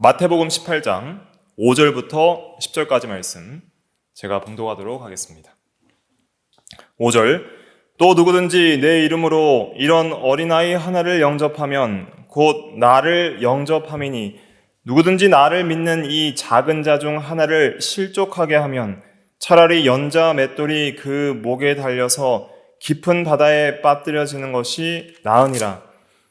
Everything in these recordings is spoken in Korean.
마태복음 18장 5절부터 10절까지 말씀 제가 봉독하도록 하겠습니다. 5절 또 누구든지 내 이름으로 이런 어린아이 하나를 영접하면 곧 나를 영접함이니 누구든지 나를 믿는 이 작은 자 중 하나를 실족하게 하면 차라리 연자 맷돌이 그 목에 달려서 깊은 바다에 빠뜨려지는 것이 나으니라.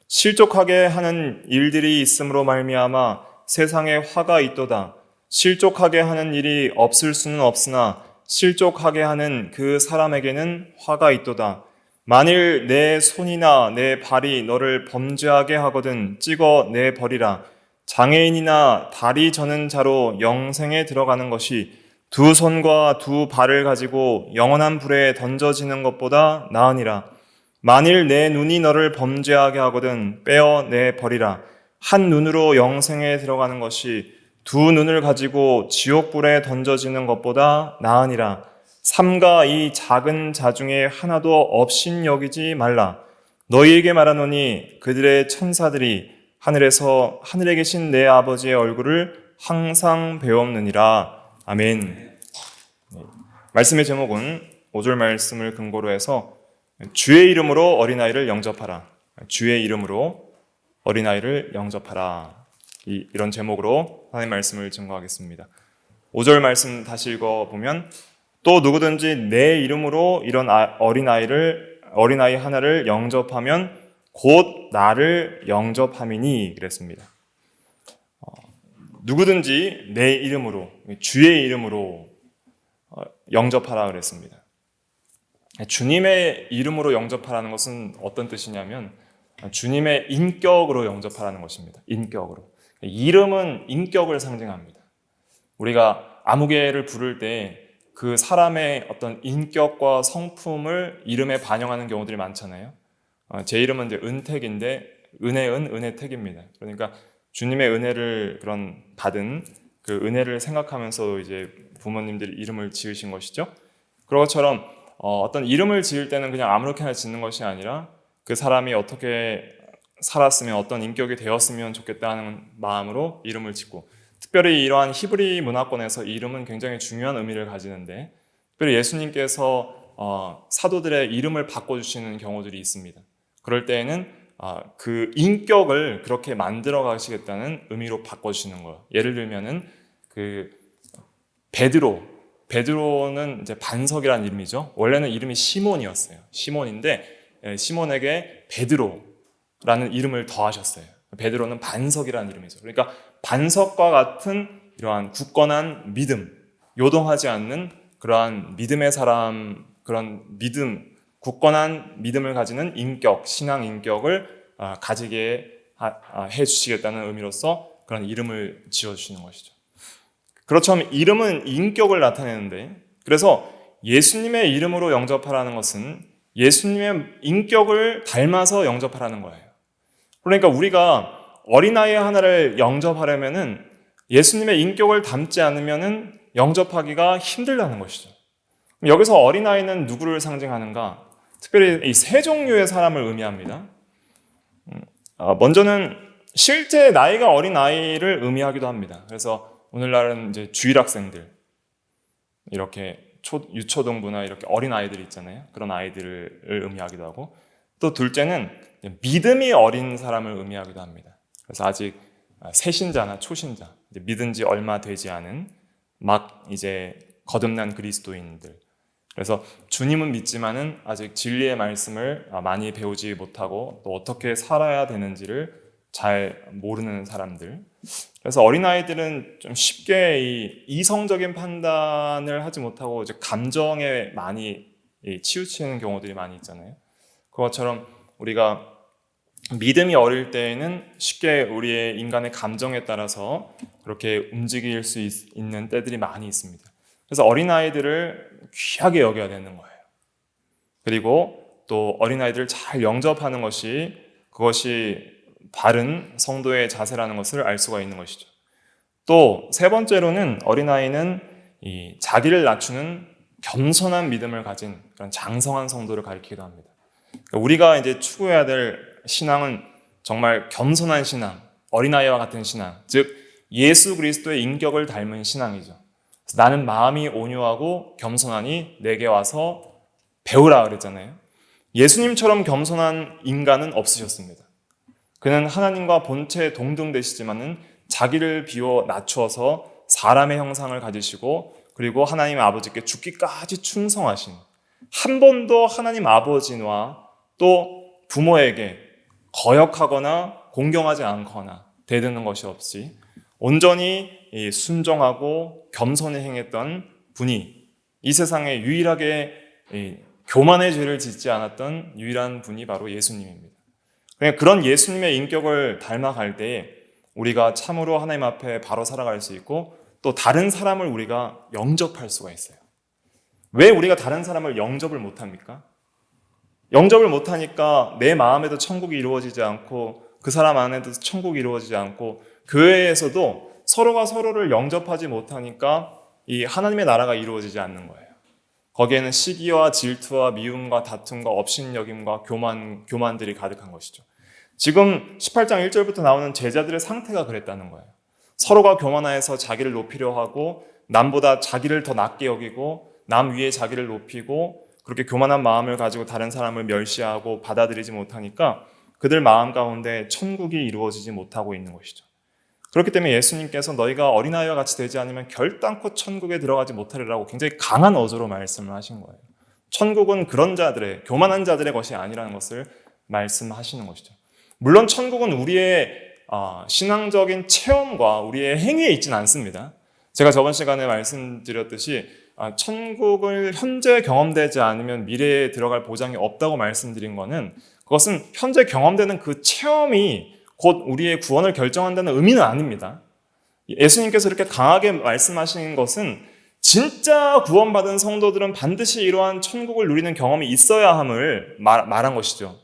실족하게 하는 일들이 있음으로 말미암아 세상에 화가 있도다. 실족하게 하는 일이 없을 수는 없으나 실족하게 하는 그 사람에게는 화가 있도다. 만일 내 손이나 내 발이 너를 범죄하게 하거든 찍어 내버리라. 장애인이나 다리 저는 자로 영생에 들어가는 것이 두 손과 두 발을 가지고 영원한 불에 던져지는 것보다 나으니라. 만일 내 눈이 너를 범죄하게 하거든 빼어내버리라. 한 눈으로 영생에 들어가는 것이 두 눈을 가지고 지옥불에 던져지는 것보다 나으니라. 삼가 이 작은 자 중에 하나도 없인 여기지 말라. 너희에게 말하노니 그들의 천사들이 하늘에서 하늘에 계신 내 아버지의 얼굴을 항상 배웠느니라. 아멘. 말씀의 제목은 5절 말씀을 근거로 해서 주의 이름으로 어린아이를 영접하라. 주의 이름으로 어린아이를 영접하라. 이런 제목으로 하나님의 말씀을 증거하겠습니다. 5절 말씀 다시 읽어보면 또 누구든지 내 이름으로 이런 어린아이 하나를 영접하면 곧 나를 영접함이니 그랬습니다. 누구든지 내 이름으로 주의 이름으로 영접하라 그랬습니다. 주님의 이름으로 영접하라는 것은 어떤 뜻이냐면 주님의 인격으로 영접하라는 것입니다. 인격으로. 이름은 인격을 상징합니다. 우리가 아무개를 부를 때 그 사람의 어떤 인격과 성품을 이름에 반영하는 경우들이 많잖아요. 제 이름은 이제 은택인데 은혜은 은혜택입니다. 그러니까 주님의 은혜를 그런 받은 그 은혜를 생각하면서 이제 부모님들이 이름을 지으신 것이죠. 그런 것처럼 어떤 이름을 지을 때는 그냥 아무렇게나 짓는 것이 아니라 그 사람이 어떻게 살았으면 어떤 인격이 되었으면 좋겠다는 마음으로 이름을 짓고, 특별히 이러한 히브리 문화권에서 이 이름은 굉장히 중요한 의미를 가지는데 특별히 예수님께서 사도들의 이름을 바꿔주시는 경우들이 있습니다. 그럴 때에는 그 인격을 그렇게 만들어 가시겠다는 의미로 바꿔주시는 거예요. 예를 들면은 그 베드로는 이제 반석이라는 이름이죠. 원래는 이름이 시몬이었어요. 시몬인데 시몬에게 베드로라는 이름을 더하셨어요. 베드로는 반석이라는 이름이죠. 그러니까 반석과 같은 이러한 굳건한 믿음, 요동하지 않는 그러한 믿음의 사람, 그런 믿음, 굳건한 믿음을 가지는 인격, 신앙 인격을 가지게 해주시겠다는 의미로서 그런 이름을 지어주시는 것이죠. 그렇다면 이름은 인격을 나타내는데, 그래서 예수님의 이름으로 영접하라는 것은 예수님의 인격을 닮아서 영접하라는 거예요. 그러니까 우리가 어린아이 하나를 영접하려면은 예수님의 인격을 닮지 않으면은 영접하기가 힘들다는 것이죠. 여기서 어린아이는 누구를 상징하는가? 특별히 이 세 종류의 사람을 의미합니다. 먼저는 실제 나이가 어린 아이를 의미하기도 합니다. 그래서 오늘날은 이제 주일학생들, 이렇게 유초등부나 이렇게 어린 아이들 있잖아요. 그런 아이들을 의미하기도 하고, 또 둘째는 믿음이 어린 사람을 의미하기도 합니다. 그래서 아직 새신자나 초신자, 이제 믿은 지 얼마 되지 않은 막 이제 거듭난 그리스도인들. 그래서 주님은 믿지만은 아직 진리의 말씀을 많이 배우지 못하고 또 어떻게 살아야 되는지를 잘 모르는 사람들. 그래서 어린아이들은 좀 쉽게 이 이성적인 판단을 하지 못하고 이제 감정에 많이 치우치는 경우들이 많이 있잖아요. 그것처럼 우리가 믿음이 어릴 때에는 쉽게 우리의 인간의 감정에 따라서 그렇게 움직일 수 있는 때들이 많이 있습니다. 그래서 어린아이들을 귀하게 여겨야 되는 거예요. 그리고 또 어린아이들을 잘 영접하는 것이, 그것이 바른 성도의 자세라는 것을 알 수가 있는 것이죠. 또 세 번째로는 어린아이는 이 자기를 낮추는 겸손한 믿음을 가진 그런 장성한 성도를 가리키기도 합니다. 그러니까 우리가 이제 추구해야 될 신앙은 정말 겸손한 신앙, 어린아이와 같은 신앙, 즉 예수 그리스도의 인격을 닮은 신앙이죠. 나는 마음이 온유하고 겸손하니 내게 와서 배우라 그랬잖아요. 예수님처럼 겸손한 인간은 없으셨습니다. 그는 하나님과 본체 동등되시지만은 자기를 비워 낮추어서 사람의 형상을 가지시고 그리고 하나님 아버지께 죽기까지 충성하신, 한 번도 하나님 아버지와 또 부모에게 거역하거나 공경하지 않거나 대드는 것이 없이 온전히 순종하고 겸손히 행했던 분이, 이 세상에 유일하게 교만의 죄를 짓지 않았던 유일한 분이 바로 예수님입니다. 그러니까 그런 예수님의 인격을 닮아갈 때에 우리가 참으로 하나님 앞에 바로 살아갈 수 있고 또 다른 사람을 우리가 영접할 수가 있어요. 왜 우리가 다른 사람을 영접을 못합니까? 영접을 못하니까 내 마음에도 천국이 이루어지지 않고 그 사람 안에도 천국이 이루어지지 않고 교회에서도 서로가 서로를 영접하지 못하니까 이 하나님의 나라가 이루어지지 않는 거예요. 거기에는 시기와 질투와 미움과 다툼과 업신여김과 교만들이 가득한 것이죠. 지금 18장 1절부터 나오는 제자들의 상태가 그랬다는 거예요. 서로가 교만하여서 자기를 높이려 하고 남보다 자기를 더 낮게 여기고 남 위에 자기를 높이고 그렇게 교만한 마음을 가지고 다른 사람을 멸시하고 받아들이지 못하니까 그들 마음 가운데 천국이 이루어지지 못하고 있는 것이죠. 그렇기 때문에 예수님께서 너희가 어린아이와 같이 되지 않으면 결단코 천국에 들어가지 못하리라고 굉장히 강한 어조로 말씀을 하신 거예요. 천국은 그런 자들의, 교만한 자들의 것이 아니라는 것을 말씀하시는 것이죠. 물론 천국은 우리의 신앙적인 체험과 우리의 행위에 있지는 않습니다. 제가 저번 시간에 말씀드렸듯이 천국을 현재 경험되지 않으면 미래에 들어갈 보장이 없다고 말씀드린 거는, 그것은 현재 경험되는 그 체험이 곧 우리의 구원을 결정한다는 의미는 아닙니다. 예수님께서 이렇게 강하게 말씀하신 것은 진짜 구원받은 성도들은 반드시 이러한 천국을 누리는 경험이 있어야 함을 말한 것이죠.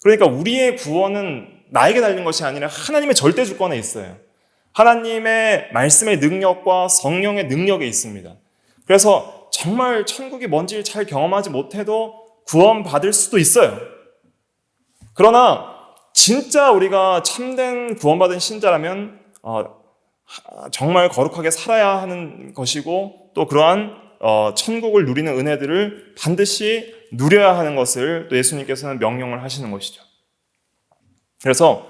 그러니까 우리의 구원은 나에게 달린 것이 아니라 하나님의 절대 주권에 있어요. 하나님의 말씀의 능력과 성령의 능력에 있습니다. 그래서 정말 천국이 뭔지 잘 경험하지 못해도 구원받을 수도 있어요. 그러나 진짜 우리가 참된 구원받은 신자라면 정말 거룩하게 살아야 하는 것이고 또 그러한 천국을 누리는 은혜들을 반드시 누려야 하는 것을 또 예수님께서는 명령을 하시는 것이죠. 그래서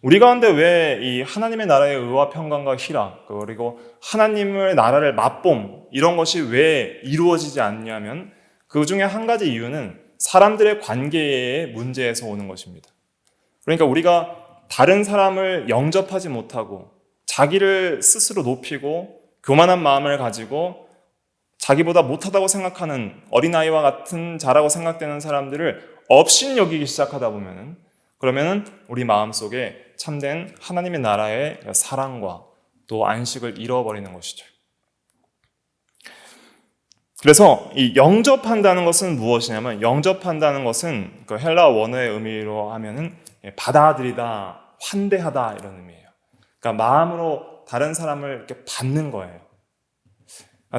우리 가운데 왜 이 하나님의 나라의 의와 평강과 희락 그리고 하나님의 나라를 맛봄 이런 것이 왜 이루어지지 않냐면 그 중에 한 가지 이유는 사람들의 관계의 문제에서 오는 것입니다. 그러니까 우리가 다른 사람을 영접하지 못하고 자기를 스스로 높이고 교만한 마음을 가지고 자기보다 못하다고 생각하는 어린아이와 같은 자라고 생각되는 사람들을 업신여기기 시작하다 보면은 그러면은 우리 마음속에 참된 하나님의 나라의 사랑과 또 안식을 잃어버리는 것이죠. 그래서 이 영접한다는 것은 무엇이냐면 영접한다는 것은 그 헬라 원어의 의미로 하면은 받아들이다, 환대하다 이런 의미예요. 그러니까 마음으로 다른 사람을 이렇게 받는 거예요.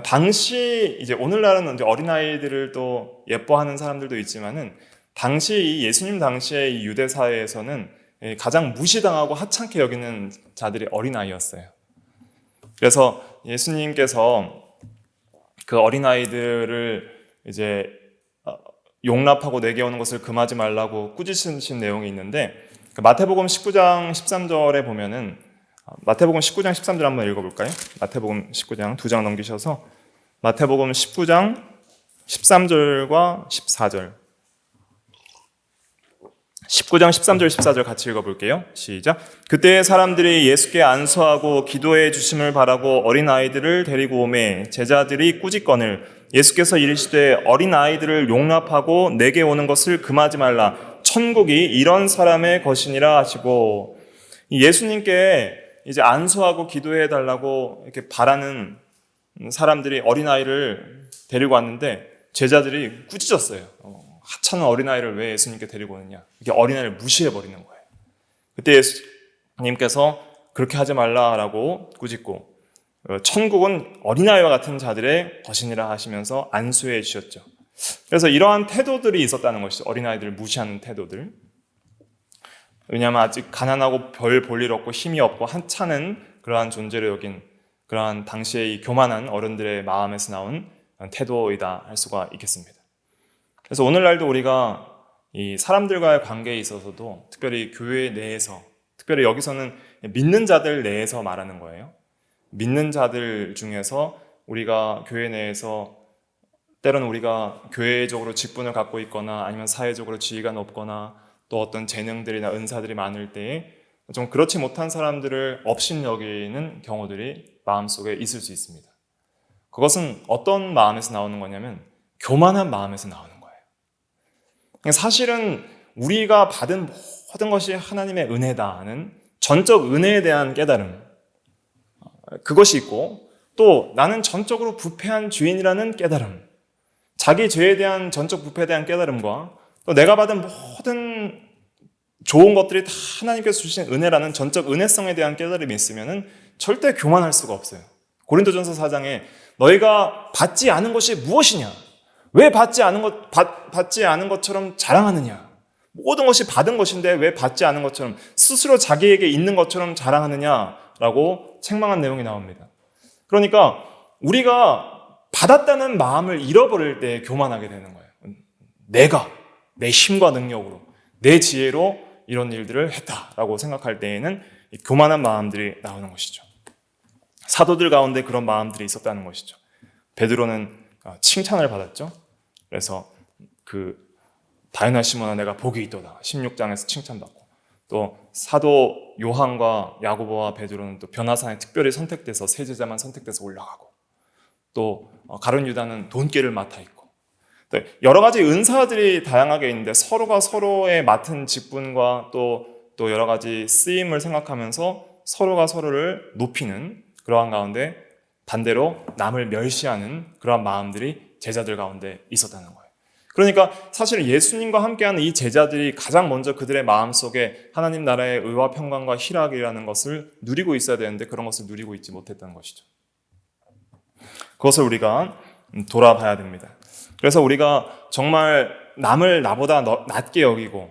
당시 이제 오늘날은 이제 어린아이들을 또 예뻐하는 사람들도 있지만은 당시 이 예수님 당시의 이 유대 사회에서는 가장 무시당하고 하찮게 여기는 자들이 어린아이였어요. 그래서 예수님께서 그 어린아이들을 이제 용납하고 내게 오는 것을 금하지 말라고 꾸짖으신 내용이 있는데 마태복음 19장 13절에 보면은 마태복음 19장 13절 한번 읽어볼까요? 마태복음 19장 2장 넘기셔서 마태복음 19장 13절과 14절 19장 13절 14절 같이 읽어볼게요. 시작. 그때 사람들이 예수께 안수하고 기도해 주심을 바라고 어린아이들을 데리고 오매 제자들이 꾸짖거늘 예수께서 이르시되 어린아이들을 용납하고 내게 오는 것을 금하지 말라. 천국이 이런 사람의 것이니라 하시고, 예수님께 이제 안수하고 기도해 달라고 이렇게 바라는 사람들이 어린아이를 데리고 왔는데 제자들이 꾸짖었어요. 하찮은 어린아이를 왜 예수님께 데리고 오느냐. 이렇게 어린아이를 무시해버리는 거예요. 그때 예수님께서 그렇게 하지 말라라고 꾸짖고 천국은 어린아이와 같은 자들의 것이니라 하시면서 안수해 주셨죠. 그래서 이러한 태도들이 있었다는 것이죠. 어린아이들을 무시하는 태도들. 왜냐하면 아직 가난하고 별 볼 일 없고 힘이 없고 하찮은 그러한 존재로 여긴 그러한 당시의 이 교만한 어른들의 마음에서 나온 태도이다 할 수가 있겠습니다. 그래서 오늘날도 우리가 이 사람들과의 관계에 있어서도 특별히 교회 내에서, 특별히 여기서는 믿는 자들 내에서 말하는 거예요. 믿는 자들 중에서 우리가 교회 내에서 때로는 우리가 교회적으로 직분을 갖고 있거나 아니면 사회적으로 지위가 높거나 또 어떤 재능들이나 은사들이 많을 때에 좀 그렇지 못한 사람들을 업신여기는 경우들이 마음속에 있을 수 있습니다. 그것은 어떤 마음에서 나오는 거냐면 교만한 마음에서 나오는 거예요. 사실은 우리가 받은 모든 것이 하나님의 은혜다는 전적 은혜에 대한 깨달음, 그것이 있고 또 나는 전적으로 부패한 주인이라는 깨달음, 자기 죄에 대한 전적 부패에 대한 깨달음과 또 내가 받은 모든 좋은 것들이 다 하나님께서 주신 은혜라는 전적 은혜성에 대한 깨달음이 있으면 절대 교만할 수가 없어요. 고린도전서 4장에 너희가 받지 않은 것이 무엇이냐? 왜 받지 않은 것처럼 자랑하느냐? 모든 것이 받은 것인데 왜 받지 않은 것처럼 스스로 자기에게 있는 것처럼 자랑하느냐라고 책망한 내용이 나옵니다. 그러니까 우리가 받았다는 마음을 잃어버릴 때 교만하게 되는 거예요. 내가 내 힘과 능력으로 내 지혜로 이런 일들을 했다라고 생각할 때에는 교만한 마음들이 나오는 것이죠. 사도들 가운데 그런 마음들이 있었다는 것이죠. 베드로는 칭찬을 받았죠. 그래서 다이나 시몬아 내가 복이 있도다 16장에서 칭찬받고, 또 사도 요한과 야고보와 베드로는 또 변화산에 특별히 선택돼서 세 제자만 선택돼서 올라가고, 또 가룟 유다는 돈깨를 맡아 있고, 여러 가지 은사들이 다양하게 있는데 서로가 서로의 맡은 직분과 또 여러 가지 쓰임을 생각하면서 서로가 서로를 높이는 그러한 가운데 반대로 남을 멸시하는 그러한 마음들이 제자들 가운데 있었다는 거예요. 그러니까 사실 예수님과 함께하는 이 제자들이 가장 먼저 그들의 마음속에 하나님 나라의 의와 평강과 희락이라는 것을 누리고 있어야 되는데 그런 것을 누리고 있지 못했다는 것이죠. 그것을 우리가 돌아봐야 됩니다. 그래서 우리가 정말 남을 나보다 낮게 여기고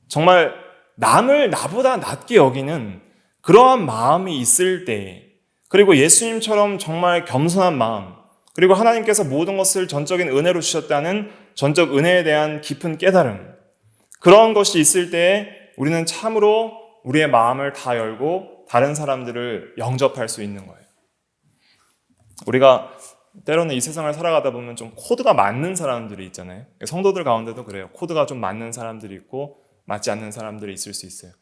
정말 남을 나보다 낮게 여기는 그러한 마음이 있을 때, 그리고 예수님처럼 정말 겸손한 마음, 그리고 하나님께서 모든 것을 전적인 은혜로 주셨다는 전적 은혜에 대한 깊은 깨달음, 그런 것이 있을 때 우리는 참으로 우리의 마음을 다 열고 다른 사람들을 영접할 수 있는 거예요. 우리가 때로는 이 세상을 살아가다 보면 좀 코드가 맞는 사람들이 있잖아요. 성도들 가운데도 그래요. 코드가 좀 맞는 사람들이 있고 맞지 않는 사람들이 있을 수 있어요.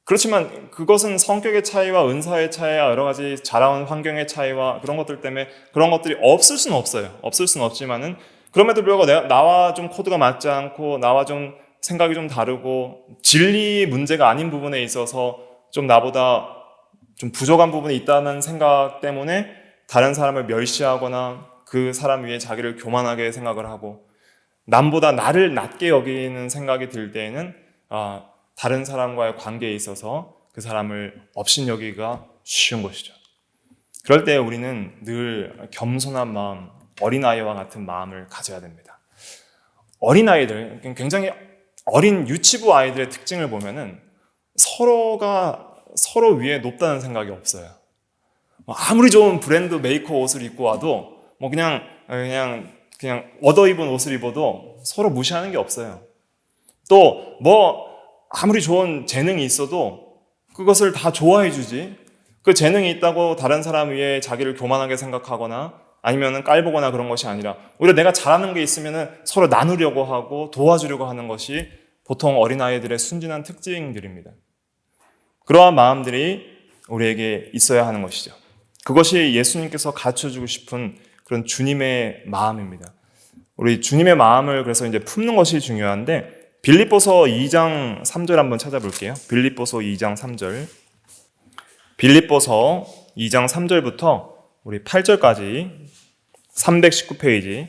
그렇지만 그것은 성격의 차이와 은사의 차이와 여러 가지 자라온 환경의 차이와 그런 것들 때문에 그런 것들이 없을 수는 없어요. 없을 수는 없지만은 그럼에도 불구하고 나와 좀 코드가 맞지 않고 나와 좀 생각이 좀 다르고 진리 문제가 아닌 부분에 있어서 좀 나보다 좀 부족한 부분이 있다는 생각 때문에 다른 사람을 멸시하거나 그 사람 위에 자기를 교만하게 생각을 하고 남보다 나를 낮게 여기는 생각이 들 때에는 다른 사람과의 관계에 있어서 그 사람을 업신여기기가 쉬운 것이죠. 그럴 때 우리는 늘 겸손한 마음, 어린아이와 같은 마음을 가져야 됩니다. 어린아이들, 굉장히 어린 유치부 아이들의 특징을 보면은 서로가 서로 위에 높다는 생각이 없어요. 아무리 좋은 브랜드 메이커 옷을 입고 와도 그냥 얻어입은 옷을 입어도 서로 무시하는 게 없어요. 또 아무리 좋은 재능이 있어도 그것을 다 좋아해 주지, 그 재능이 있다고 다른 사람 위에 자기를 교만하게 생각하거나 아니면 깔보거나 그런 것이 아니라 오히려 내가 잘하는 게 있으면 서로 나누려고 하고 도와주려고 하는 것이 보통 어린아이들의 순진한 특징들입니다. 그러한 마음들이 우리에게 있어야 하는 것이죠. 그것이 예수님께서 가르쳐주고 싶은 그런 주님의 마음입니다. 우리 주님의 마음을 그래서 이제 품는 것이 중요한데, 빌립보서 2장 3절 한번 찾아볼게요. 빌립보서 2장 3절. 빌립보서 2장 3절부터 우리 8절까지 319페이지.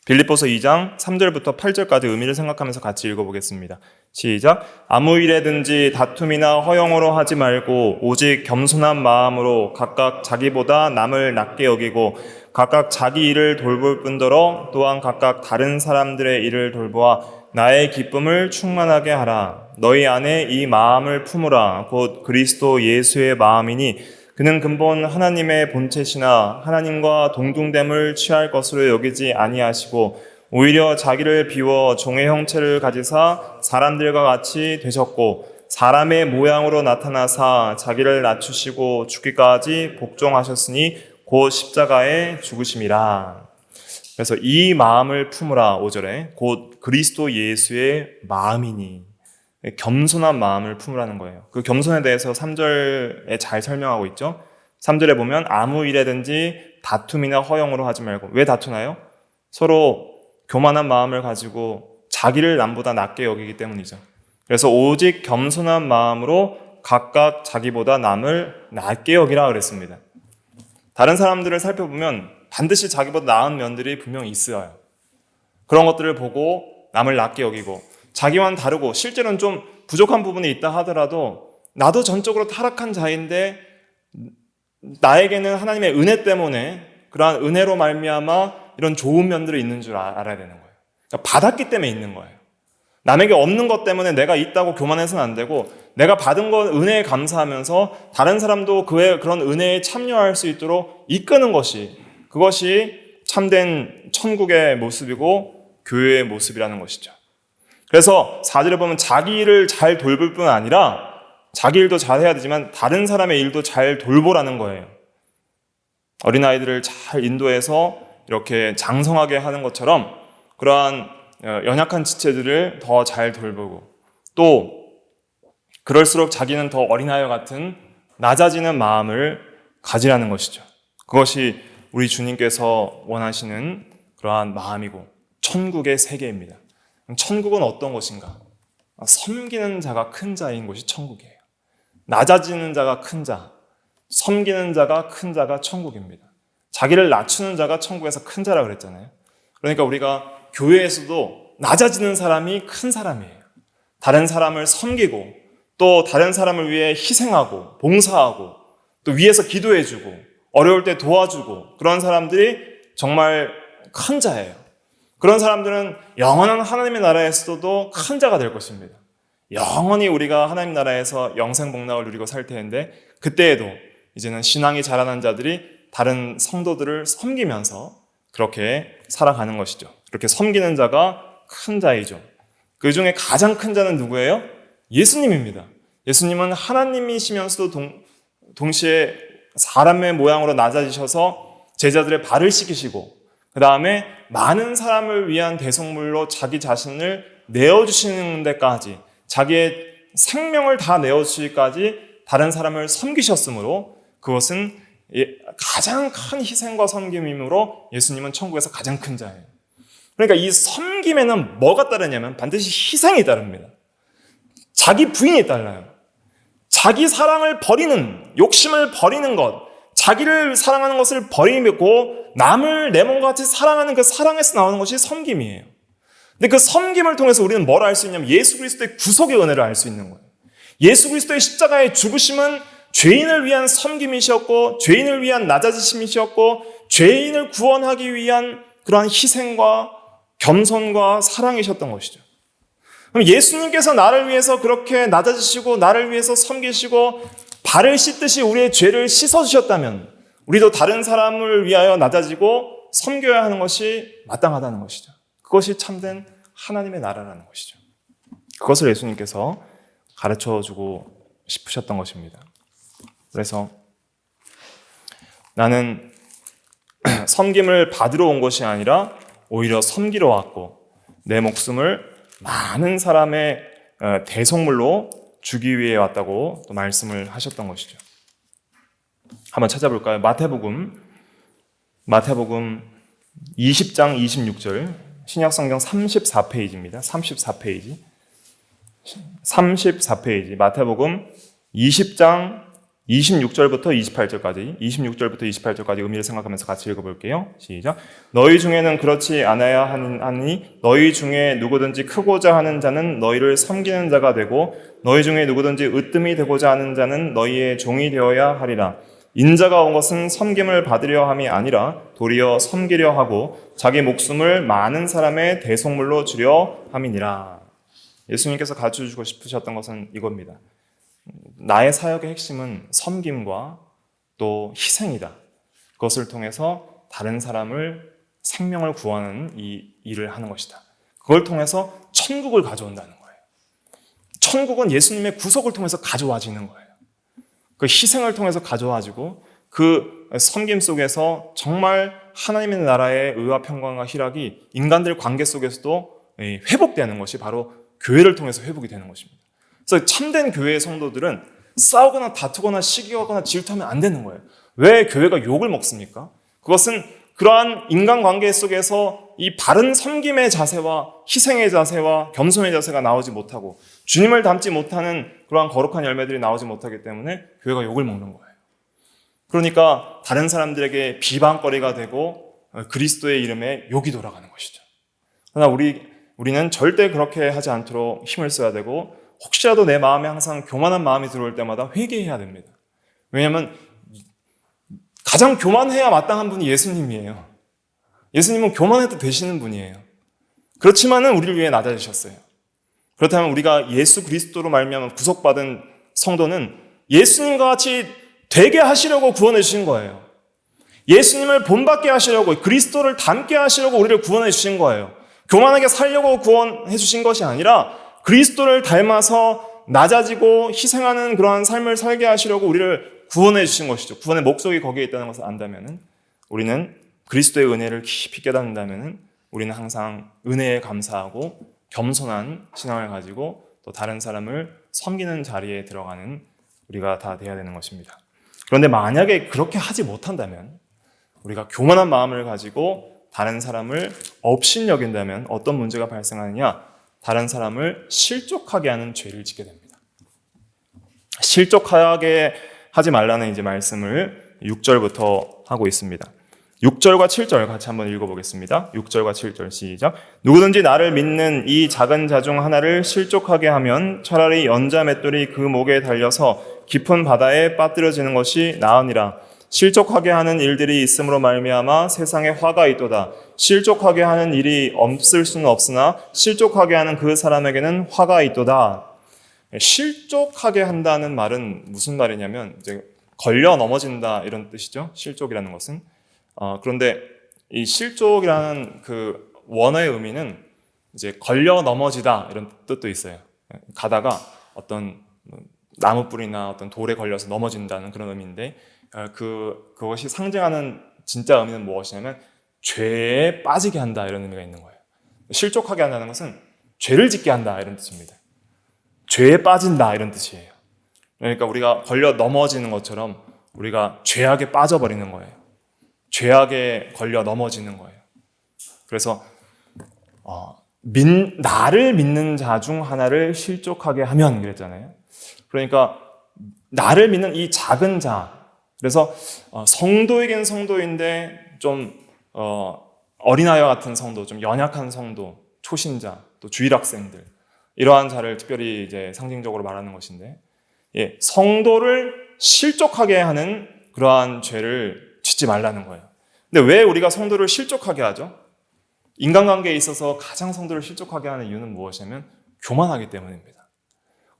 빌립보서 2장 3절부터 8절까지 의미를 생각하면서 같이 읽어보겠습니다. 시작. 아무 일에든지 다툼이나 허영으로 하지 말고 오직 겸손한 마음으로 각각 자기보다 남을 낮게 여기고 각각 자기 일을 돌볼 뿐더러 또한 각각 다른 사람들의 일을 돌보아 나의 기쁨을 충만하게 하라. 너희 안에 이 마음을 품으라. 곧 그리스도 예수의 마음이니 그는 근본 하나님의 본체시나 하나님과 동등됨을 취할 것으로 여기지 아니하시고 오히려 자기를 비워 종의 형체를 가지사 사람들과 같이 되셨고 사람의 모양으로 나타나사 자기를 낮추시고 죽기까지 복종하셨으니 곧 십자가에 죽으심이라. 그래서 이 마음을 품으라 5절에 곧 그리스도 예수의 마음이니 겸손한 마음을 품으라는 거예요. 그 겸손에 대해서 3절에 잘 설명하고 있죠. 3절에 보면 아무 일에든지 다툼이나 허용으로 하지 말고. 왜 다투나요? 서로 교만한 마음을 가지고 자기를 남보다 낮게 여기기 때문이죠. 그래서 오직 겸손한 마음으로 각각 자기보다 남을 낮게 여기라 그랬습니다. 다른 사람들을 살펴보면 반드시 자기보다 나은 면들이 분명히 있어요. 그런 것들을 보고 남을 낮게 여기고 자기와는 다르고 실제로는 좀 부족한 부분이 있다 하더라도 나도 전적으로 타락한 자인데 나에게는 하나님의 은혜 때문에 그러한 은혜로 말미암아 이런 좋은 면들이 있는 줄 알아야 되는 거예요. 그러니까 받았기 때문에 있는 거예요. 남에게 없는 것 때문에 내가 있다고 교만해서는 안 되고 내가 받은 것 은혜에 감사하면서 다른 사람도 그런 은혜에 참여할 수 있도록 이끄는 것이 그것이 참된 천국의 모습이고 교회의 모습이라는 것이죠. 그래서 4절에 보면 자기 일을 잘 돌볼 뿐 아니라 자기 일도 잘 해야 되지만 다른 사람의 일도 잘 돌보라는 거예요. 어린아이들을 잘 인도해서 이렇게 장성하게 하는 것처럼 그러한 연약한 지체들을 더 잘 돌보고 또 그럴수록 자기는 더 어린아이와 같은 낮아지는 마음을 가지라는 것이죠. 그것이 우리 주님께서 원하시는 그러한 마음이고 천국의 세계입니다. 천국은 어떤 것인가? 섬기는 자가 큰 자인 곳이 천국이에요. 낮아지는 자가 큰 자, 섬기는 자가 큰 자가 천국입니다. 자기를 낮추는 자가 천국에서 큰 자라고 그랬잖아요. 그러니까 우리가 교회에서도 낮아지는 사람이 큰 사람이에요. 다른 사람을 섬기고 또 다른 사람을 위해 희생하고 봉사하고 또 위에서 기도해주고 어려울 때 도와주고 그런 사람들이 정말 큰 자예요. 그런 사람들은 영원한 하나님의 나라에서도 큰 자가 될 것입니다. 영원히 우리가 하나님 나라에서 영생복락을 누리고 살 텐데 그때에도 이제는 신앙이 자라난 자들이 다른 성도들을 섬기면서 그렇게 살아가는 것이죠. 그렇게 섬기는 자가 큰 자이죠. 그 중에 가장 큰 자는 누구예요? 예수님입니다. 예수님은 하나님이시면서도 동시에 사람의 모양으로 낮아지셔서 제자들의 발을 씻기시고 그 다음에 많은 사람을 위한 대속물로 자기 자신을 내어주시는 데까지 자기의 생명을 다 내어주시기까지 다른 사람을 섬기셨으므로 그것은 가장 큰 희생과 섬김이므로 예수님은 천국에서 가장 큰 자예요. 그러니까 이 섬김에는 뭐가 따르냐면 반드시 희생이 따릅니다. 자기 부인이 따라요. 자기 사랑을 버리는, 욕심을 버리는 것, 자기를 사랑하는 것을 버리고 남을 내 몸과 같이 사랑하는 그 사랑에서 나오는 것이 섬김이에요. 근데 그 섬김을 통해서 우리는 뭘 알 수 있냐면 예수 그리스도의 구속의 은혜를 알 수 있는 거예요. 예수 그리스도의 십자가의 죽으심은 죄인을 위한 섬김이셨고 죄인을 위한 낮아지심이셨고 죄인을 구원하기 위한 그러한 희생과 겸손과 사랑이셨던 것이죠. 그럼 예수님께서 나를 위해서 그렇게 낮아지시고 나를 위해서 섬기시고 발을 씻듯이 우리의 죄를 씻어주셨다면 우리도 다른 사람을 위하여 낮아지고 섬겨야 하는 것이 마땅하다는 것이죠. 그것이 참된 하나님의 나라라는 것이죠. 그것을 예수님께서 가르쳐주고 싶으셨던 것입니다. 그래서 나는 섬김을 받으러 온 것이 아니라 오히려 섬기러 왔고 내 목숨을 많은 사람의 대속물로 주기 위해 왔다고 또 말씀을 하셨던 것이죠. 한번 찾아볼까요? 마태복음 20장 26절 신약성경 34페이지입니다. 34페이지 마태복음 20장 26절부터 28절까지 의미를 생각하면서 같이 읽어볼게요. 시작. 너희 중에는 그렇지 않아야 하니 너희 중에 누구든지 크고자 하는 자는 너희를 섬기는 자가 되고 너희 중에 누구든지 으뜸이 되고자 하는 자는 너희의 종이 되어야 하리라. 인자가 온 것은 섬김을 받으려 함이 아니라 도리어 섬기려 하고 자기 목숨을 많은 사람의 대속물로 주려 함이니라. 예수님께서 가르쳐주고 싶으셨던 것은 이겁니다. 나의 사역의 핵심은 섬김과 또 희생이다. 그것을 통해서 다른 사람을 생명을 구하는 이 일을 하는 것이다. 그걸 통해서 천국을 가져온다는 거예요. 천국은 예수님의 구속을 통해서 가져와지는 거예요. 그 희생을 통해서 가져와지고 그 섬김 속에서 정말 하나님의 나라의 의와 평강과 희락이 인간들 관계 속에서도 회복되는 것이 바로 교회를 통해서 회복이 되는 것입니다. 그래서 참된 교회의 성도들은 싸우거나 다투거나 시기하거나 질투하면 안 되는 거예요. 왜 교회가 욕을 먹습니까? 그것은 그러한 인간관계 속에서 이 바른 섬김의 자세와 희생의 자세와 겸손의 자세가 나오지 못하고 주님을 닮지 못하는 그러한 거룩한 열매들이 나오지 못하기 때문에 교회가 욕을 먹는 거예요. 그러니까 다른 사람들에게 비방거리가 되고 그리스도의 이름에 욕이 돌아가는 것이죠. 그러나 우리는 절대 그렇게 하지 않도록 힘을 써야 되고 혹시라도 내 마음에 항상 교만한 마음이 들어올 때마다 회개해야 됩니다. 왜냐하면 가장 교만해야 마땅한 분이 예수님이에요. 예수님은 교만해도 되시는 분이에요. 그렇지만은 우리를 위해 낮아지셨어요. 그렇다면 우리가 예수 그리스도로 말미암아 구속받은 성도는 예수님과 같이 되게 하시려고 구원해 주신 거예요. 예수님을 본받게 하시려고 그리스도를 닮게 하시려고 우리를 구원해 주신 거예요. 교만하게 살려고 구원해 주신 것이 아니라 그리스도를 닮아서 낮아지고 희생하는 그러한 삶을 살게 하시려고 우리를 구원해 주신 것이죠. 구원의 목적이 거기에 있다는 것을 안다면은 우리는 그리스도의 은혜를 깊이 깨닫는다면은 우리는 항상 은혜에 감사하고 겸손한 신앙을 가지고 또 다른 사람을 섬기는 자리에 들어가는 우리가 다 돼야 되는 것입니다. 그런데 만약에 그렇게 하지 못한다면 우리가 교만한 마음을 가지고 다른 사람을 업신여긴다면 어떤 문제가 발생하느냐? 다른 사람을 실족하게 하는 죄를 짓게 됩니다. 실족하게 하지 말라는 이제 말씀을 6절부터 하고 있습니다. 6절과 7절 같이 한번 읽어보겠습니다. 6절과 7절 시작. 누구든지 나를 믿는 이 작은 자 중 하나를 실족하게 하면 차라리 연자 맷돌이 그 목에 달려서 깊은 바다에 빠뜨려지는 것이 나으니라. 실족하게 하는 일들이 있음으로 말미암아 세상에 화가 있도다. 실족하게 하는 일이 없을 수는 없으나 실족하게 하는 그 사람에게는 화가 있도다. 실족하게 한다는 말은 무슨 말이냐면 이제 걸려 넘어진다 이런 뜻이죠. 실족이라는 것은. 그런데 이 실족이라는 그 원어의 의미는 이제 걸려 넘어지다 이런 뜻도 있어요. 가다가 어떤 나무뿌리나 어떤 돌에 걸려서 넘어진다는 그런 의미인데 그것이 상징하는 진짜 의미는 무엇이냐면 죄에 빠지게 한다 이런 의미가 있는 거예요. 실족하게 한다는 것은 죄를 짓게 한다 이런 뜻입니다. 죄에 빠진다 이런 뜻이에요. 그러니까 우리가 걸려 넘어지는 것처럼 우리가 죄악에 빠져버리는 거예요. 죄악에 걸려 넘어지는 거예요. 그래서 나를 믿는 자 중 하나를 실족하게 하면 그랬잖아요. 그러니까 나를 믿는 이 작은 자, 그래서 성도에겐 성도인데 좀 어린아이와 같은 성도, 좀 연약한 성도, 초신자, 또 주일학생들 이러한 자를 특별히 이제 상징적으로 말하는 것인데, 성도를 실족하게 하는 그러한 죄를 짓지 말라는 거예요. 근데 왜 우리가 성도를 실족하게 하죠? 인간관계에 있어서 가장 성도를 실족하게 하는 이유는 무엇이냐면 교만하기 때문입니다.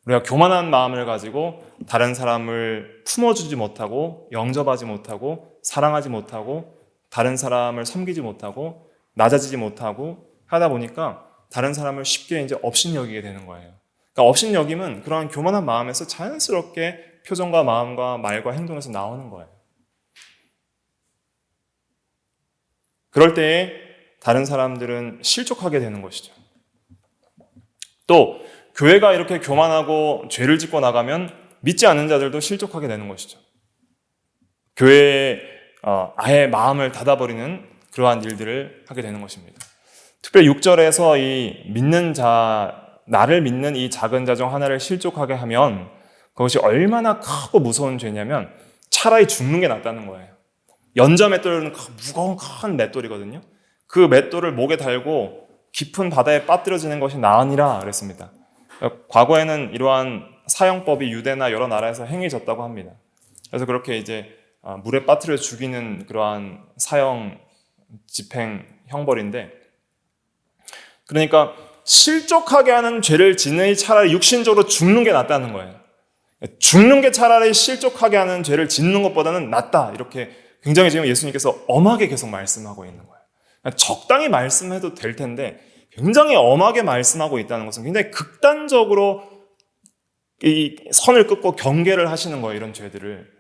우리가 교만한 마음을 가지고 다른 사람을 품어주지 못하고 영접하지 못하고 사랑하지 못하고 다른 사람을 섬기지 못하고 낮아지지 못하고 하다 보니까 다른 사람을 쉽게 이제 업신여기게 되는 거예요. 그러니까 업신여김은 그러한 교만한 마음에서 자연스럽게 표정과 마음과 말과 행동에서 나오는 거예요. 그럴 때에 다른 사람들은 실족하게 되는 것이죠. 또 교회가 이렇게 교만하고 죄를 짓고 나가면 믿지 않는 자들도 실족하게 되는 것이죠. 교회에 아예 마음을 닫아버리는 그러한 일들을 하게 되는 것입니다. 특별히 6절에서 이 믿는 자, 나를 믿는 이 작은 자 중 하나를 실족하게 하면 그것이 얼마나 크고 무서운 죄냐면 차라리 죽는 게 낫다는 거예요. 연자 맷돌은 무거운 큰 맷돌이거든요. 그 맷돌을 목에 달고 깊은 바다에 빠뜨려지는 것이 나으니라 그랬습니다. 과거에는 이러한 사형법이 유대나 여러 나라에서 행해졌다고 합니다. 그래서 그렇게 이제 물에 빠뜨려 죽이는 그러한 사형 집행 형벌인데, 그러니까 실족하게 하는 죄를 짓는 차라리 육신적으로 죽는 게 낫다는 거예요. 죽는 게 차라리 실족하게 하는 죄를 짓는 것보다는 낫다. 이렇게 굉장히 지금 예수님께서 엄하게 계속 말씀하고 있는 거예요. 적당히 말씀해도 될 텐데 굉장히 엄하게 말씀하고 있다는 것은 굉장히 극단적으로 이 선을 긋고 경계를 하시는 거예요, 이런 죄들을.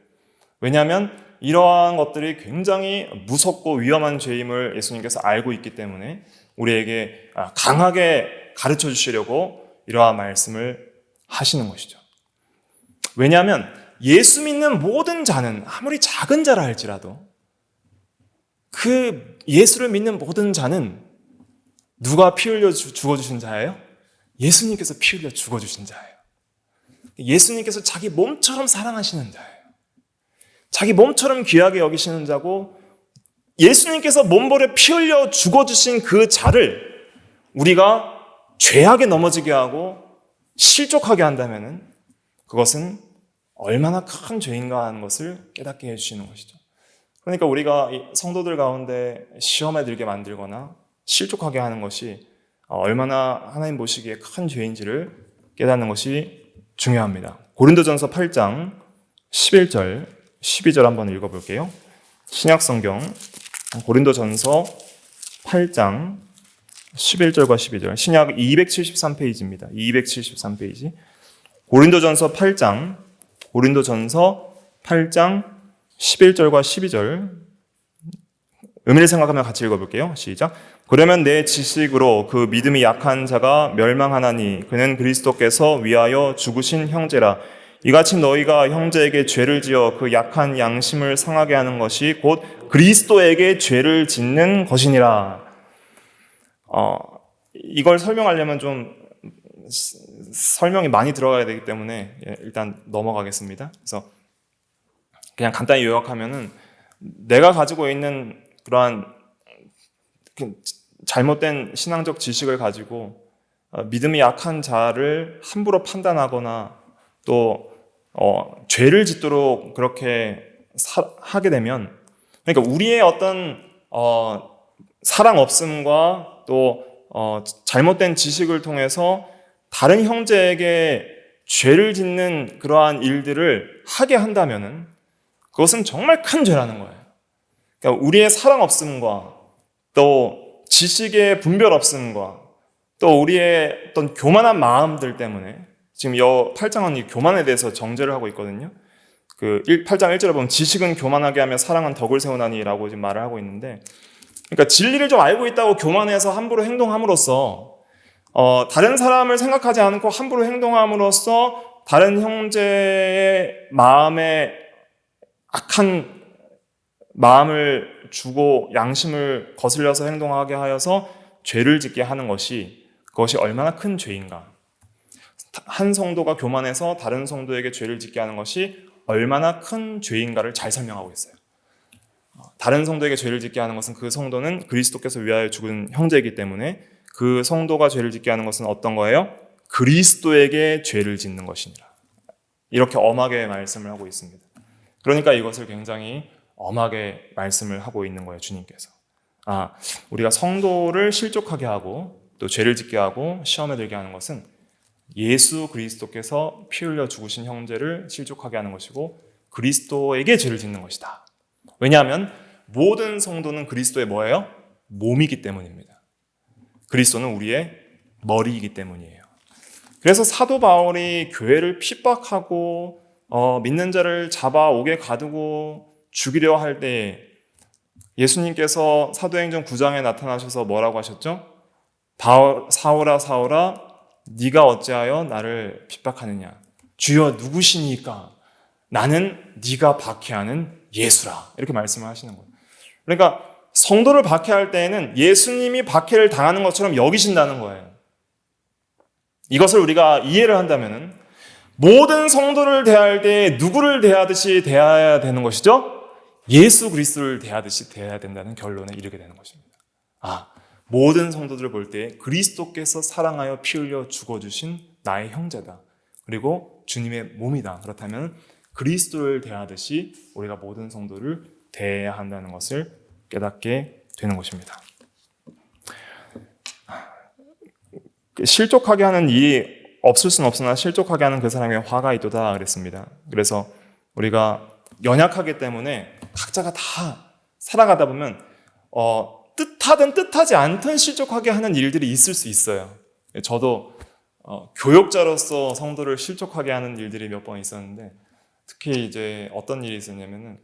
왜냐하면 이러한 것들이 굉장히 무섭고 위험한 죄임을 예수님께서 알고 있기 때문에 우리에게 강하게 가르쳐 주시려고 이러한 말씀을 하시는 것이죠. 왜냐하면 예수 믿는 모든 자는 아무리 작은 자라 할지라도 그 예수를 믿는 모든 자는 누가 피 흘려 죽어주신 자예요? 예수님께서 피 흘려 죽어주신 자예요. 예수님께서 자기 몸처럼 사랑하시는 자예요. 자기 몸처럼 귀하게 여기시는 자고, 예수님께서 몸버려 피 흘려 죽어주신 그 자를 우리가 죄악에 넘어지게 하고 실족하게 한다면은 그것은 얼마나 큰 죄인가 하는 것을 깨닫게 해주시는 것이죠. 그러니까 우리가 성도들 가운데 시험에 들게 만들거나 실족하게 하는 것이 얼마나 하나님 보시기에 큰 죄인지를 깨닫는 것이 중요합니다. 고린도전서 8장 11절, 12절 한번 읽어볼게요. 신약성경 고린도전서 8장 11절과 12절, 신약 273페이지입니다. 273페이지. 고린도전서 8장 11절과 12절 의미를 생각하며 같이 읽어볼게요. 시작. 그러면 내 지식으로 그 믿음이 약한 자가 멸망하나니 그는 그리스도께서 위하여 죽으신 형제라. 이같이 너희가 형제에게 죄를 지어 그 약한 양심을 상하게 하는 것이 곧 그리스도에게 죄를 짓는 것이니라. 이걸 설명하려면 좀 설명이 많이 들어가야 되기 때문에 일단 넘어가겠습니다. 그래서 그냥 간단히 요약하면은 내가 가지고 있는 그러한 잘못된 신앙적 지식을 가지고 믿음이 약한 자를 함부로 판단하거나 또 죄를 짓도록 그렇게 하게 되면, 그러니까 우리의 어떤 사랑 없음과 또 잘못된 지식을 통해서 다른 형제에게 죄를 짓는 그러한 일들을 하게 한다면은 그것은 정말 큰 죄라는 거예요. 그러니까 우리의 사랑 없음과 또 지식의 분별 없음과 또 우리의 어떤 교만한 마음들 때문에, 지금 8장은 이 교만에 대해서 정죄를 하고 있거든요. 8장 1절에 보면 지식은 교만하게 하며 사랑은 덕을 세우나니 라고 지금 말을 하고 있는데, 그러니까 진리를 좀 알고 있다고 교만해서 함부로 행동함으로써 다른 사람을 생각하지 않고 함부로 행동함으로써 다른 형제의 마음에 악한 마음을 주고 양심을 거슬려서 행동하게 하여서 죄를 짓게 하는 것이, 그것이 얼마나 큰 죄인가. 한 성도가 교만해서 다른 성도에게 죄를 짓게 하는 것이 얼마나 큰 죄인가를 잘 설명하고 있어요. 다른 성도에게 죄를 짓게 하는 것은 그 성도는 그리스도께서 위하여 죽은 형제이기 때문에 그 성도가 죄를 짓게 하는 것은 어떤 거예요? 그리스도에게 죄를 짓는 것이니라. 이렇게 엄하게 말씀을 하고 있습니다. 그러니까 이것을 굉장히 엄하게 말씀을 하고 있는 거예요, 주님께서. 우리가 성도를 실족하게 하고 또 죄를 짓게 하고 시험에 들게 하는 것은 예수 그리스도께서 피 흘려 죽으신 형제를 실족하게 하는 것이고 그리스도에게 죄를 짓는 것이다. 왜냐하면 모든 성도는 그리스도의 뭐예요? 몸이기 때문입니다. 그리스도는 우리의 머리이기 때문이에요. 그래서 사도 바울이 교회를 핍박하고 믿는 자를 잡아옥에 가두고 죽이려 할 때 예수님께서 사도행전 9장에 나타나셔서 뭐라고 하셨죠? 사울아 사울아 네가 어찌하여 나를 핍박하느냐? 주여 누구시니까? 나는 네가 박해하는 예수라. 이렇게 말씀을 하시는 거예요. 그러니까 성도를 박해할 때에는 예수님이 박해를 당하는 것처럼 여기신다는 거예요. 이것을 우리가 이해를 한다면은 모든 성도를 대할 때 누구를 대하듯이 대해야 되는 것이죠? 예수 그리스도를 대하듯이 대해야 된다는 결론에 이르게 되는 것입니다. 모든 성도들을 볼 때 그리스도께서 사랑하여 피 흘려 죽어주신 나의 형제다. 그리고 주님의 몸이다. 그렇다면 그리스도를 대하듯이 우리가 모든 성도를 대해야 한다는 것을 깨닫게 되는 것입니다. 실족하게 하는 일이 없을 수는 없으나 실족하게 하는 그 사람의 화가 있도다 그랬습니다. 그래서 우리가 연약하기 때문에 각자가 다 살아가다 보면 뜻하든 뜻하지 않든 실족하게 하는 일들이 있을 수 있어요. 저도 교역자로서 성도를 실족하게 하는 일들이 몇 번 있었는데, 특히 이제 어떤 일이 있었냐면은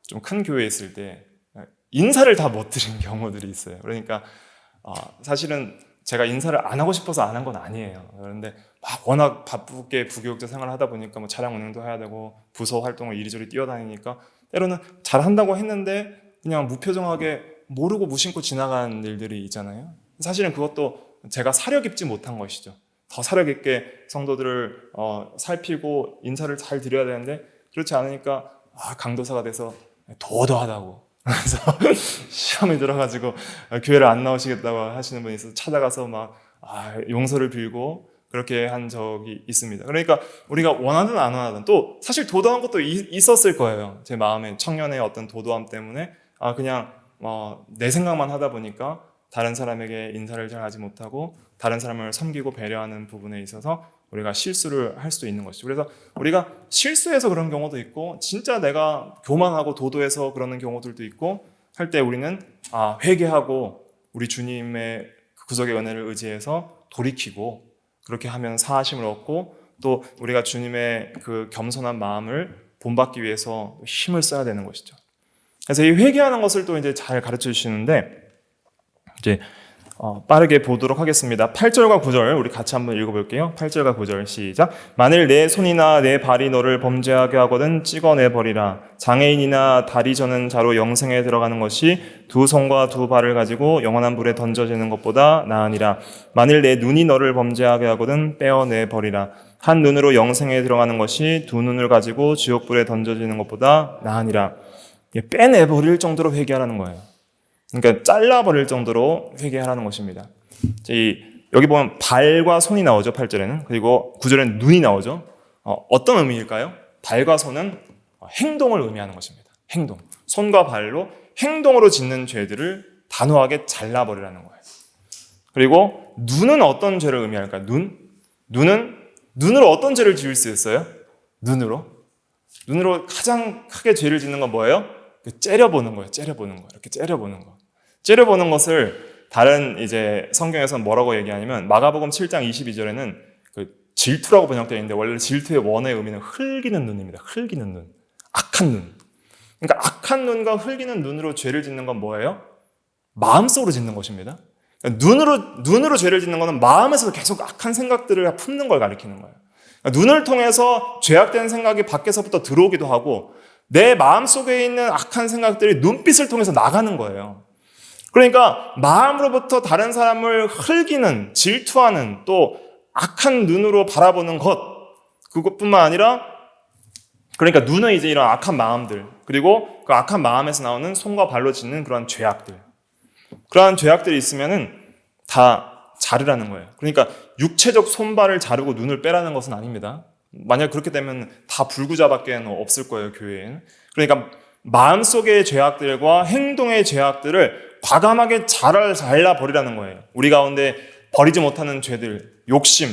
좀 큰 교회에 있을 때 인사를 다 못 드린 경우들이 있어요. 그러니까 사실은 제가 인사를 안 하고 싶어서 안 한 건 아니에요. 그런데 막 워낙 바쁘게 부교육자 생활을 하다 보니까 뭐 차량 운행도 해야 되고 부서 활동을 이리저리 뛰어다니니까 때로는 잘한다고 했는데 그냥 무표정하게 모르고 무심코 지나간 일들이 있잖아요. 사실은 그것도 제가 사려 깊지 못한 것이죠. 더 사려 깊게 성도들을 살피고 인사를 잘 드려야 되는데 그렇지 않으니까 강도사가 돼서 도도하다고, 그래서 시험에 들어가지고 교회를 안 나오시겠다고 하시는 분이 있어서 찾아가서 막 용서를 빌고 그렇게 한 적이 있습니다. 그러니까 우리가 원하든 안 원하든, 또 사실 도도한 것도 있었을 거예요. 제 마음에 청년의 어떤 도도함 때문에 그냥 내 생각만 하다 보니까 다른 사람에게 인사를 잘 하지 못하고 다른 사람을 섬기고 배려하는 부분에 있어서 우리가 실수를 할 수도 있는 것이죠. 그래서 우리가 실수해서 그런 경우도 있고 진짜 내가 교만하고 도도해서 그러는 경우들도 있고 할 때 우리는 회개하고 우리 주님의 구속의 은혜를 의지해서 돌이키고 그렇게 하면 사하심을 얻고 또 우리가 주님의 그 겸손한 마음을 본받기 위해서 힘을 써야 되는 것이죠. 그래서 이 회개하는 것을 또 이제 잘 가르쳐 주시는데 이제 빠르게 보도록 하겠습니다. 8절과 9절 우리 같이 한번 읽어볼게요. 8절과 9절 시작. 만일 내 손이나 내 발이 너를 범죄하게 하거든 찍어내버리라. 장애인이나 다리 저는 자로 영생에 들어가는 것이 두 손과 두 발을 가지고 영원한 불에 던져지는 것보다 나으니라. 만일 내 눈이 너를 범죄하게 하거든 빼어내버리라. 한 눈으로 영생에 들어가는 것이 두 눈을 가지고 지옥불에 던져지는 것보다 나으니라. 빼내버릴 정도로 회개하라는 거예요. 그러니까 잘라버릴 정도로 회개하라는 것입니다. 여기 보면 발과 손이 나오죠, 8절에는. 그리고 9절에는 눈이 나오죠. 어떤 의미일까요? 발과 손은 행동을 의미하는 것입니다. 행동. 손과 발로 행동으로 짓는 죄들을 단호하게 잘라버리라는 거예요. 그리고 눈은 어떤 죄를 의미할까요? 눈은 눈으로 어떤 죄를 지을 수 있어요? 눈으로 가장 크게 죄를 짓는 건 뭐예요? 째려보는 거예요. 째려보는 거. 이렇게 째려보는 거. 째려보는 것을 다른 이제 성경에서는 뭐라고 얘기하냐면 마가복음 7장 22절에는 그 질투라고 번역되어 있는데 원래 질투의 원어의 의미는 흘기는 눈입니다. 흘기는 눈. 악한 눈. 그러니까 악한 눈과 흘기는 눈으로 죄를 짓는 건 뭐예요? 마음속으로 짓는 것입니다. 그러니까 눈으로 죄를 짓는 것은 마음에서 계속 악한 생각들을 품는 걸 가리키는 거예요. 그러니까 눈을 통해서 죄악된 생각이 밖에서부터 들어오기도 하고 내 마음속에 있는 악한 생각들이 눈빛을 통해서 나가는 거예요. 그러니까 마음으로부터 다른 사람을 흘기는, 질투하는, 또 악한 눈으로 바라보는 것, 그것뿐만 아니라 그러니까 눈은 이제 이런 악한 마음들, 그리고 그 악한 마음에서 나오는 손과 발로 짓는 그러한 죄악들, 그러한 죄악들이 있으면은 다 자르라는 거예요. 그러니까 육체적 손발을 자르고 눈을 빼라는 것은 아닙니다. 만약 그렇게 되면 다 불구자밖에 없을 거예요, 교회에는. 그러니까 마음속의 죄악들과 행동의 죄악들을 과감하게 잘라버리라는 거예요. 우리 가운데 버리지 못하는 죄들, 욕심,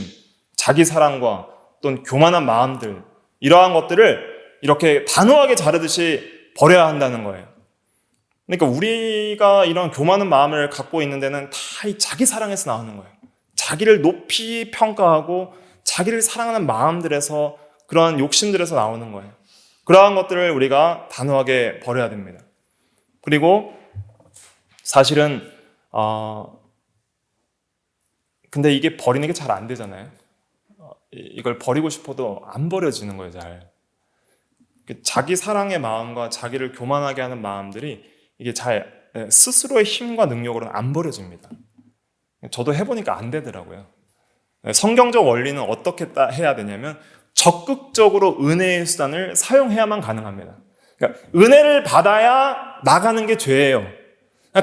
자기 사랑과 또는 교만한 마음들, 이러한 것들을 이렇게 단호하게 자르듯이 버려야 한다는 거예요. 그러니까 우리가 이런 교만한 마음을 갖고 있는 데는 다 이 자기 사랑에서 나오는 거예요. 자기를 높이 평가하고 자기를 사랑하는 마음들에서, 그러한 욕심들에서 나오는 거예요. 그러한 것들을 우리가 단호하게 버려야 됩니다. 그리고 사실은 근데 이게 버리는 게 잘 안 되잖아요. 이걸 버리고 싶어도 안 버려지는 거예요, 잘. 자기 사랑의 마음과 자기를 교만하게 하는 마음들이 이게 잘 스스로의 힘과 능력으로는 안 버려집니다. 저도 해보니까 안 되더라고요. 성경적 원리는 어떻게 해야 되냐면 적극적으로 은혜의 수단을 사용해야만 가능합니다. 그러니까 은혜를 받아야 나가는 게 죄예요.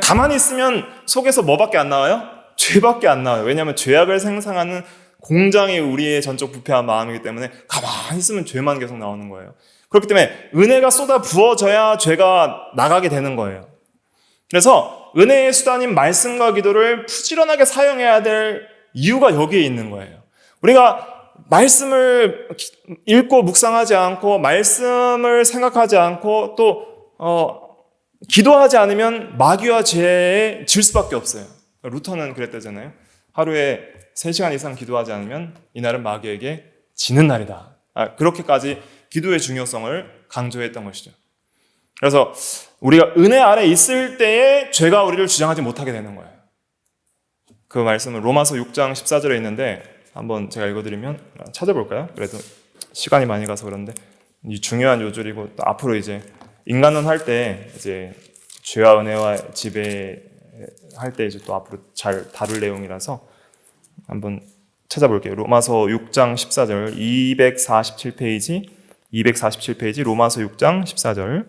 가만히 있으면 속에서 뭐밖에 안 나와요? 죄밖에 안 나와요. 왜냐하면 죄악을 생산하는 공장이 우리의 전적 부패한 마음이기 때문에 가만히 있으면 죄만 계속 나오는 거예요. 그렇기 때문에 은혜가 쏟아 부어져야 죄가 나가게 되는 거예요. 그래서 은혜의 수단인 말씀과 기도를 부지런하게 사용해야 될 이유가 여기에 있는 거예요. 우리가 말씀을 읽고 묵상하지 않고 말씀을 생각하지 않고 또 기도하지 않으면 마귀와 죄에 질 수밖에 없어요. 루터는 그랬다잖아요. 하루에 3시간 이상 기도하지 않으면 이날은 마귀에게 지는 날이다. 그렇게까지 기도의 중요성을 강조했던 것이죠. 그래서 우리가 은혜 아래 있을 때에 죄가 우리를 주장하지 못하게 되는 거예요. 그 말씀은 로마서 6장 14절에 있는데 한번 제가 읽어드리면 찾아볼까요? 그래도 시간이 많이 가서 그런데 이 중요한 요절이고 또 앞으로 이제 인간론 할 때 이제 죄와 은혜와 지배할 때 이제 또 앞으로 잘 다룰 내용이라서 한번 찾아볼게요. 로마서 6장 14절 247페이지 로마서 6장 14절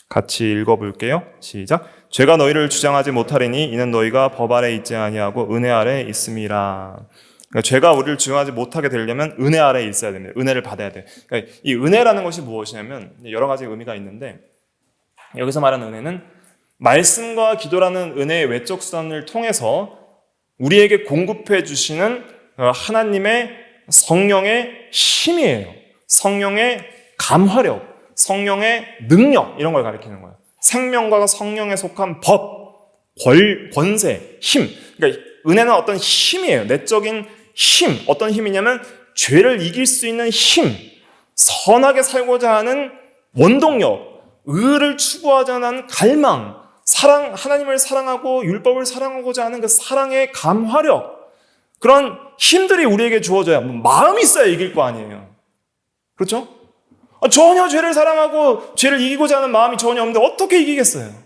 같이 읽어볼게요. 시작. 죄가 너희를 주장하지 못하리니 이는 너희가 법 아래 있지 아니하고 은혜 아래 있음이라. 그러니까 죄가 우리를 주장하지 못하게 되려면 은혜 아래에 있어야 됩니다. 은혜를 받아야 돼요. 그러니까 이 은혜라는 것이 무엇이냐면 여러 가지 의미가 있는데 여기서 말하는 은혜는 말씀과 기도라는 은혜의 외적 수단을 통해서 우리에게 공급해 주시는 하나님의 성령의 힘이에요. 성령의 감화력, 성령의 능력 이런 걸 가리키는 거예요. 생명과 성령에 속한 법, 권세, 힘. 그러니까 은혜는 어떤 힘이에요. 내적인 힘. 어떤 힘이냐면 죄를 이길 수 있는 힘, 선하게 살고자 하는 원동력, 의를 추구하자 하는 갈망, 사랑, 하나님을 사랑하고 율법을 사랑하고자 하는 그 사랑의 감화력, 그런 힘들이 우리에게 주어져야 마음이 있어야 이길 거 아니에요. 그렇죠? 전혀 죄를 사랑하고 죄를 이기고자 하는 마음이 전혀 없는데 어떻게 이기겠어요?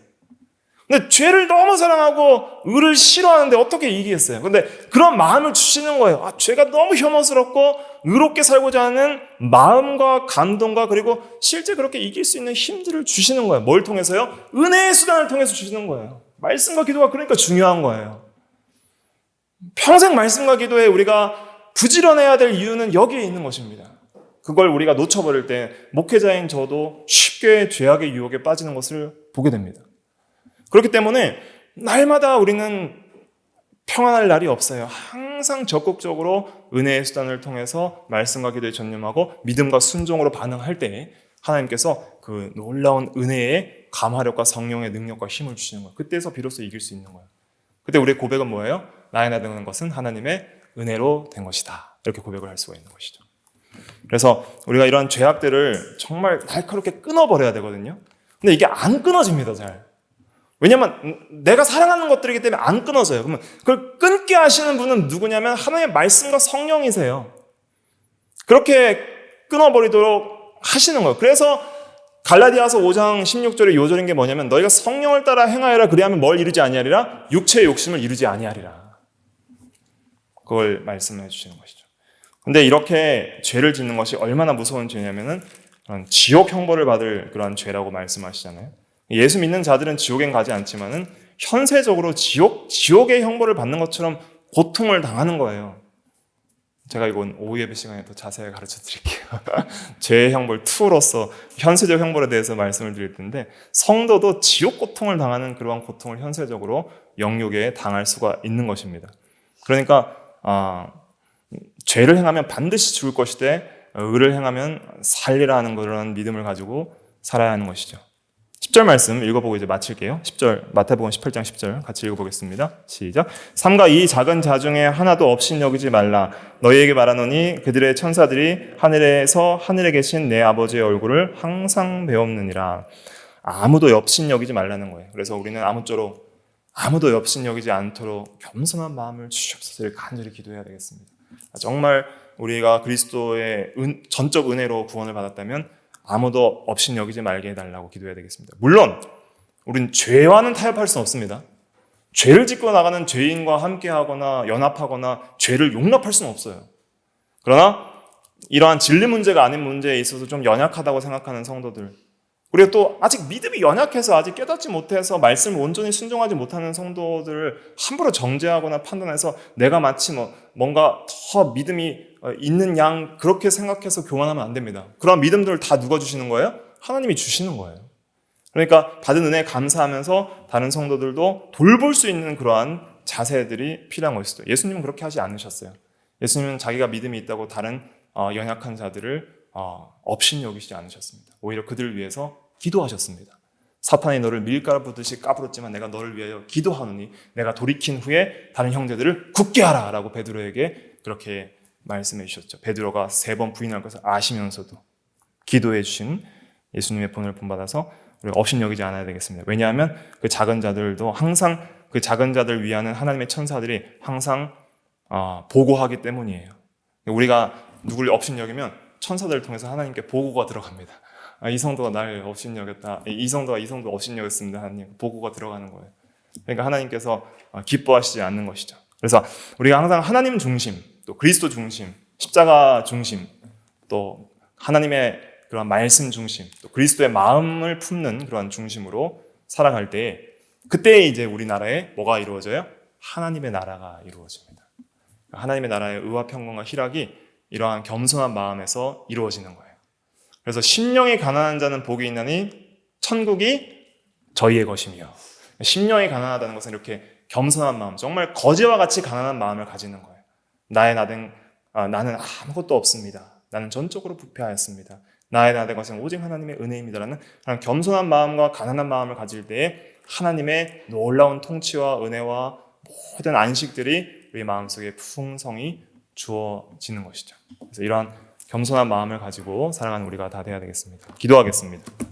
근데 죄를 너무 사랑하고 의를 싫어하는데 어떻게 이기겠어요? 근데 그런 마음을 주시는 거예요. 죄가 너무 혐오스럽고 의롭게 살고자 하는 마음과 감동과 그리고 실제 그렇게 이길 수 있는 힘들을 주시는 거예요. 뭘 통해서요? 은혜의 수단을 통해서 주시는 거예요. 말씀과 기도가 그러니까 중요한 거예요. 평생 말씀과 기도에 우리가 부지런해야 될 이유는 여기에 있는 것입니다. 그걸 우리가 놓쳐버릴 때 목회자인 저도 쉽게 죄악의 유혹에 빠지는 것을 보게 됩니다. 그렇기 때문에 날마다 우리는 평안할 날이 없어요. 항상 적극적으로 은혜의 수단을 통해서 말씀과 기도에 전념하고 믿음과 순종으로 반응할 때 하나님께서 그 놀라운 은혜의 감화력과 성령의 능력과 힘을 주시는 거예요. 그때서 비로소 이길 수 있는 거예요. 그때 우리의 고백은 뭐예요? 나에 나되는 것은 하나님의 은혜로 된 것이다. 이렇게 고백을 할 수가 있는 것이죠. 그래서 우리가 이런 죄악들을 정말 날카롭게 끊어버려야 되거든요. 근데 이게 안 끊어집니다, 잘. 왜냐면 내가 사랑하는 것들이기 때문에 안 끊어져요. 그러면 그걸 끊게 하시는 분은 누구냐면 하나님의 말씀과 성령이세요. 그렇게 끊어버리도록 하시는 거예요. 그래서 갈라디아서 5장 16절의 요절인 게 뭐냐면 너희가 성령을 따라 행하여라 그리하면 뭘 이루지 아니하리라? 육체의 욕심을 이루지 아니하리라. 그걸 말씀해 주시는 것이죠. 근데 이렇게 죄를 짓는 것이 얼마나 무서운 죄냐면은 그런 지옥 형벌을 받을 그런 죄라고 말씀하시잖아요. 예수 믿는 자들은 지옥엔 가지 않지만은 현세적으로 지옥의 형벌을 받는 것처럼 고통을 당하는 거예요. 제가 이건 오후 예배 시간에 더 자세히 가르쳐 드릴게요. 죄의 형벌 2로서 현세적 형벌에 대해서 말씀을 드릴 텐데 성도도 지옥 고통을 당하는 그러한 고통을 현세적으로 영육에 당할 수가 있는 것입니다. 그러니까 죄를 행하면 반드시 죽을 것이되 의를 행하면 살리라 하는 그런 믿음을 가지고 살아야 하는 것이죠. 10절 말씀 읽어보고 이제 마칠게요. 10절 마태복음 18장 10절 같이 읽어보겠습니다. 시작. 삼가 이 작은 자 중에 하나도 없인 여기지 말라. 너희에게 말하노니 그들의 천사들이 하늘에서 하늘에 계신 내 아버지의 얼굴을 항상 배옵느니라. 아무도 없인 여기지 말라는 거예요. 그래서 우리는 아무쪼록 아무도 없인 여기지 않도록 겸손한 마음을 주시옵소서 간절히 기도해야 되겠습니다. 정말 우리가 그리스도의 전적 은혜로 구원을 받았다면 아무도 없인 여기지 말게 해달라고 기도해야 되겠습니다. 물론 우린 죄와는 타협할 수는 없습니다. 죄를 짓고 나가는 죄인과 함께하거나 연합하거나 죄를 용납할 수는 없어요. 그러나 이러한 진리 문제가 아닌 문제에 있어서 좀 연약하다고 생각하는 성도들, 우리가 또 아직 믿음이 연약해서 아직 깨닫지 못해서 말씀을 온전히 순종하지 못하는 성도들을 함부로 정죄하거나 판단해서 내가 마치 뭔가 더 믿음이 있는 양 그렇게 생각해서 교만하면 안 됩니다. 그런 믿음들을 다 누가 주시는 거예요? 하나님이 주시는 거예요. 그러니까 받은 은혜에 감사하면서 다른 성도들도 돌볼 수 있는 그러한 자세들이 필요한 것이죠. 예수님은 그렇게 하지 않으셨어요. 예수님은 자기가 믿음이 있다고 다른 연약한 자들을 업신여기지 않으셨습니다. 오히려 그들을 위해서 기도하셨습니다. 사탄이 너를 밀가루 부듯이 까불었지만 내가 너를 위하여 기도하노니 내가 돌이킨 후에 다른 형제들을 굳게 하라 라고 베드로에게 그렇게 말씀해 주셨죠. 베드로가 3번 부인할 것을 아시면서도 기도해 주신 예수님의 본을 본받아서 우리가 업신여기지 않아야 되겠습니다. 왜냐하면 그 작은 자들도 항상 그 작은 자들 위하는 하나님의 천사들이 항상 보고하기 때문이에요. 우리가 누구를 업신여기면 천사들을 통해서 하나님께 보고가 들어갑니다. 이 성도가 날 업신여겼다. 이 성도가 업신여겼습니다. 하나님 보고가 들어가는 거예요. 그러니까 하나님께서 기뻐하시지 않는 것이죠. 그래서 우리가 항상 하나님 중심, 또 그리스도 중심, 십자가 중심, 또 하나님의 그런 말씀 중심, 또 그리스도의 마음을 품는 그런 중심으로 살아갈 때 그때 이제 우리나라에 뭐가 이루어져요? 하나님의 나라가 이루어집니다. 하나님의 나라의 의와 평강과 희락이 이러한 겸손한 마음에서 이루어지는 거예요. 그래서 심령이 가난한 자는 복이 있나니 천국이 저희의 것이며, 심령이 가난하다는 것은 이렇게 겸손한 마음, 정말 거지와 같이 가난한 마음을 가지는 거예요. 나는 아무것도 없습니다. 나는 전적으로 부패하였습니다. 나의 나된 것은 오직 하나님의 은혜입니다라는 그런 겸손한 마음과 가난한 마음을 가질 때에 하나님의 놀라운 통치와 은혜와 모든 안식들이 우리 마음속에 풍성히 주어지는 것이죠. 그래서 이러한 겸손한 마음을 가지고 살아가는 우리가 다 되어야 되겠습니다. 기도하겠습니다.